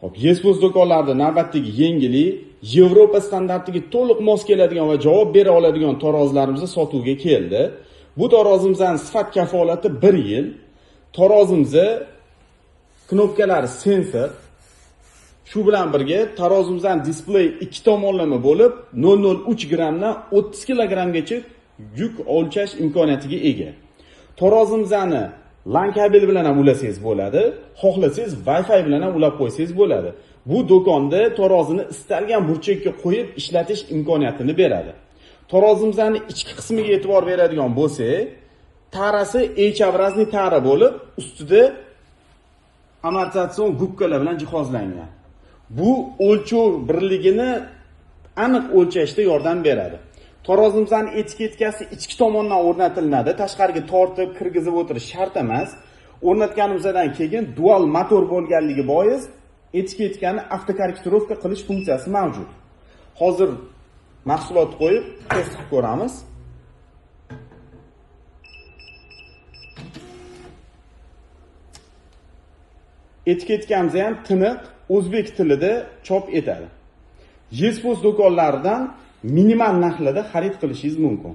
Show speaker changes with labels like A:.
A: Hop, Yespos do'konlarida navbatdagi yangilik Yevropa standartiga to'liq mos keladigan va javob bera oladigan tarozilarimiz sotuvga keldi. Bu tarozimizning sifat kafolati 1 yil. Tarozimiz knopkalari sensor. Shu bilan birga tarozimizning displey 2 tomonlama bo'lib 0.03 grammdan 30 kilogrammgacha yuk o'lchash imkoniyatiga ega. Tarozimizni LAN kabel bilan ham ulasangiz bo'ladi, xohlasangiz Wi-Fi bilan ham ulab qo'ysangiz bo'ladi. Bu do'konda tarozini istalgan burchakka qo'yib ishlatish imkoniyatini beradi. Tarozimizning ichki qismiga e'tibor beradigan bo'lsak, tarasi H-obrazli tara bo'lib, ustida amortizatsion gubkalar bilan jihozlangan. Bu o'lchov birligini aniq o'lchashda yordam beradi. Tarozimizning etiketkasi ichki tomondan o'rnatiladi. Tashqariga tortib, kirgizib o'tirish shart emas. O'rnatganimizdan keyin dual motor bo'lganligi bois etiketkani avtokorrektirovka qilish funksiyasi mavjud. Hozir mahsulot qo'yib test qilib ko'ramiz. Etiketkamiz ham tiniq o'zbek tilida chop etadi. Yespos do'konlaridan minimal narxlarda xarid qilishingiz mumkin.